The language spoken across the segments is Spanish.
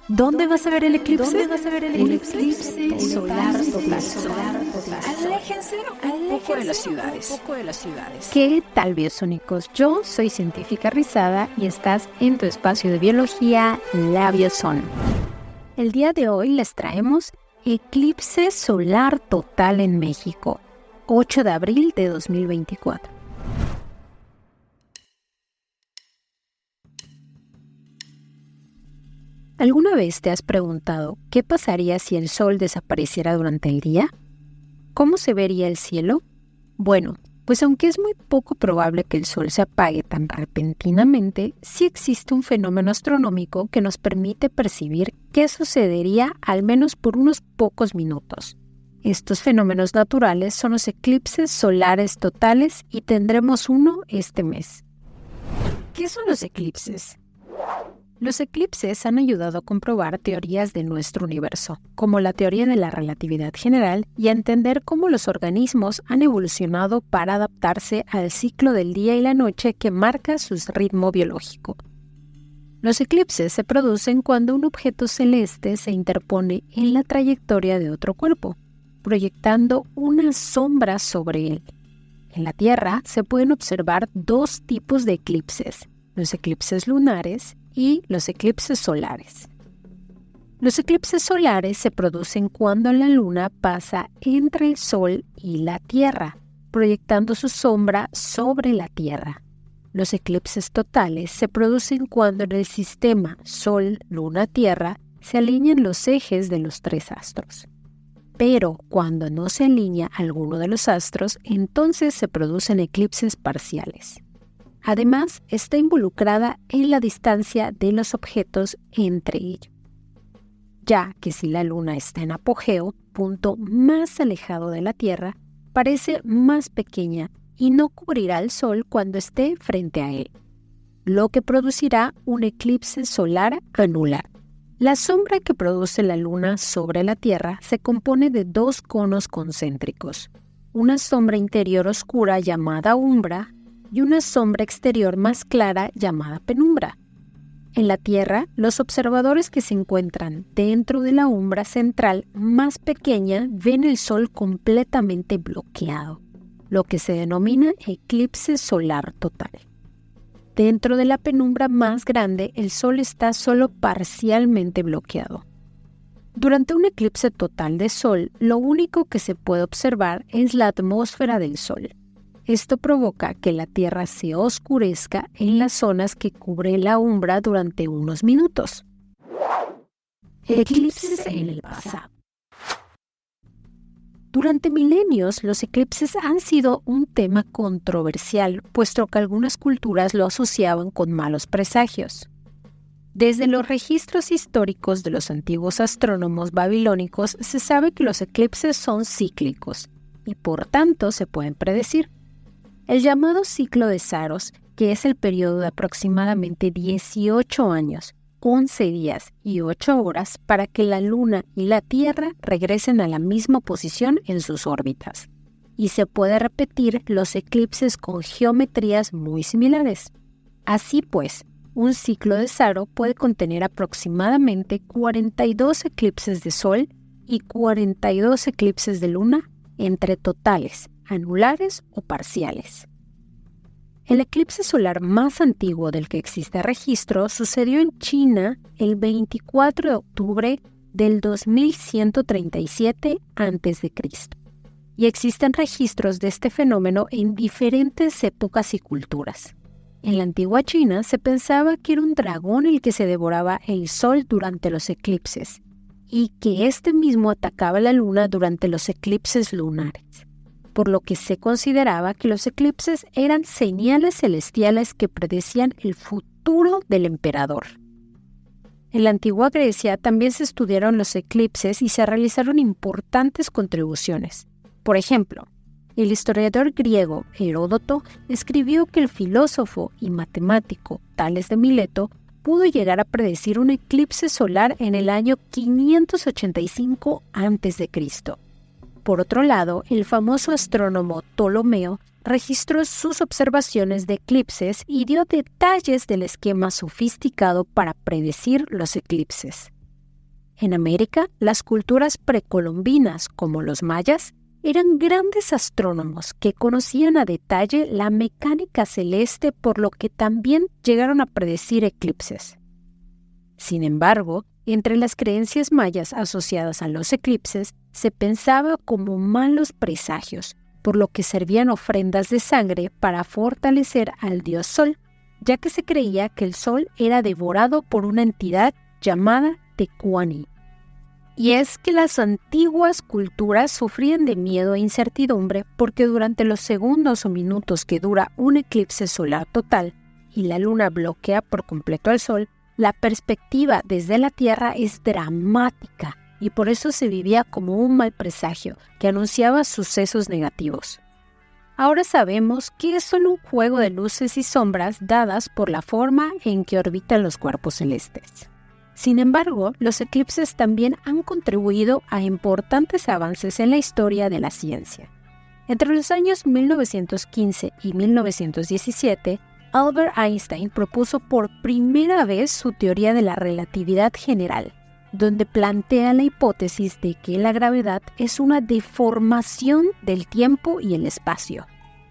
¿Dónde vas a ver el eclipse? El eclipse solar total. Aléjense un poco de las ciudades. ¿Qué tal, biosónicos? Yo soy científica Rizada y estás en tu espacio de biología, la Biosón. El día de hoy les traemos eclipse solar total en México, 8 de abril de 2024. ¿Alguna vez te has preguntado qué pasaría si el sol desapareciera durante el día? ¿Cómo se vería el cielo? Bueno, pues aunque es muy poco probable que el sol se apague tan repentinamente, sí existe un fenómeno astronómico que nos permite percibir qué sucedería al menos por unos pocos minutos. Estos fenómenos naturales son los eclipses solares totales y tendremos uno este mes. ¿Qué son los eclipses? Los eclipses han ayudado a comprobar teorías de nuestro universo, como la teoría de la relatividad general, y a entender cómo los organismos han evolucionado para adaptarse al ciclo del día y la noche que marca su ritmo biológico. Los eclipses se producen cuando un objeto celeste se interpone en la trayectoria de otro cuerpo, proyectando una sombra sobre él. En la Tierra se pueden observar dos tipos de eclipses, los eclipses lunares y los eclipses solares. Los eclipses solares se producen cuando la luna pasa entre el sol y la Tierra, proyectando su sombra sobre la Tierra. Los eclipses totales se producen cuando en el sistema Sol-Luna-Tierra se alinean los ejes de los tres astros. Pero cuando no se alinea alguno de los astros, entonces se producen eclipses parciales. Además, está involucrada en la distancia de los objetos entre ellos, ya que si la Luna está en apogeo, punto más alejado de la Tierra, parece más pequeña y no cubrirá al Sol cuando esté frente a él, lo que producirá un eclipse solar anular. La sombra que produce la Luna sobre la Tierra se compone de dos conos concéntricos, una sombra interior oscura llamada umbra y una sombra exterior más clara llamada penumbra. En la Tierra, los observadores que se encuentran dentro de la umbra central más pequeña ven el Sol completamente bloqueado, lo que se denomina eclipse solar total. Dentro de la penumbra más grande, el Sol está solo parcialmente bloqueado. Durante un eclipse total de Sol, lo único que se puede observar es la atmósfera del Sol. Esto provoca que la Tierra se oscurezca en las zonas que cubre la umbra durante unos minutos. Eclipses en el pasado. Durante milenios, los eclipses han sido un tema controversial, puesto que algunas culturas lo asociaban con malos presagios. Desde los registros históricos de los antiguos astrónomos babilónicos se sabe que los eclipses son cíclicos y por tanto se pueden predecir. El llamado ciclo de Saros, que es el periodo de aproximadamente 18 años, 11 días y 8 horas para que la Luna y la Tierra regresen a la misma posición en sus órbitas. Y se puede repetir los eclipses con geometrías muy similares. Así pues, un ciclo de Saro puede contener aproximadamente 42 eclipses de Sol y 42 eclipses de Luna entre totales, anulares o parciales. El eclipse solar más antiguo del que existe registro sucedió en China el 24 de octubre del 2137 a.C. y existen registros de este fenómeno en diferentes épocas y culturas. En la antigua China se pensaba que era un dragón el que se devoraba el sol durante los eclipses y que este mismo atacaba la luna durante los eclipses lunares, por lo que se consideraba que los eclipses eran señales celestiales que predecían el futuro del emperador. En la antigua Grecia también se estudiaron los eclipses y se realizaron importantes contribuciones. Por ejemplo, el historiador griego Heródoto escribió que el filósofo y matemático Tales de Mileto pudo llegar a predecir un eclipse solar en el año 585 a.C. Por otro lado, el famoso astrónomo Ptolomeo registró sus observaciones de eclipses y dio detalles del esquema sofisticado para predecir los eclipses. En América, las culturas precolombinas, como los mayas, eran grandes astrónomos que conocían a detalle la mecánica celeste, por lo que también llegaron a predecir eclipses. Sin embargo, entre las creencias mayas asociadas a los eclipses, se pensaba como malos presagios, por lo que servían ofrendas de sangre para fortalecer al dios Sol, ya que se creía que el Sol era devorado por una entidad llamada Tecuani. Y es que las antiguas culturas sufrían de miedo e incertidumbre porque durante los segundos o minutos que dura un eclipse solar total y la luna bloquea por completo al Sol, la perspectiva desde la Tierra es dramática y por eso se vivía como un mal presagio que anunciaba sucesos negativos. Ahora sabemos que es solo un juego de luces y sombras dadas por la forma en que orbitan los cuerpos celestes. Sin embargo, los eclipses también han contribuido a importantes avances en la historia de la ciencia. Entre los años 1915 y 1917, Albert Einstein propuso por primera vez su teoría de la relatividad general, donde plantea la hipótesis de que la gravedad es una deformación del tiempo y el espacio.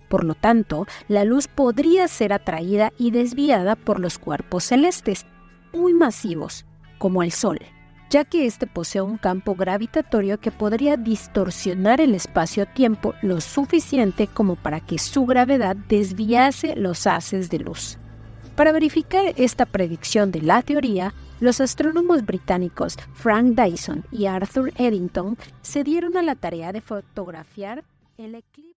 Por lo tanto, la luz podría ser atraída y desviada por los cuerpos celestes, muy masivos, como el Sol, ya que éste posee un campo gravitatorio que podría distorsionar el espacio-tiempo lo suficiente como para que su gravedad desviase los haces de luz. Para verificar esta predicción de la teoría, los astrónomos británicos Frank Dyson y Arthur Eddington se dieron a la tarea de fotografiar el eclipse.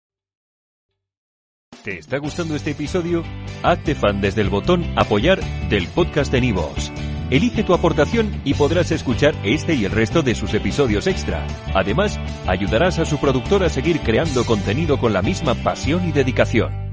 ¿Te está gustando este episodio? Hazte fan desde el botón Apoyar del podcast de Nivos. Elige tu aportación y podrás escuchar este y el resto de sus episodios extra. Además, ayudarás a su productor a seguir creando contenido con la misma pasión y dedicación.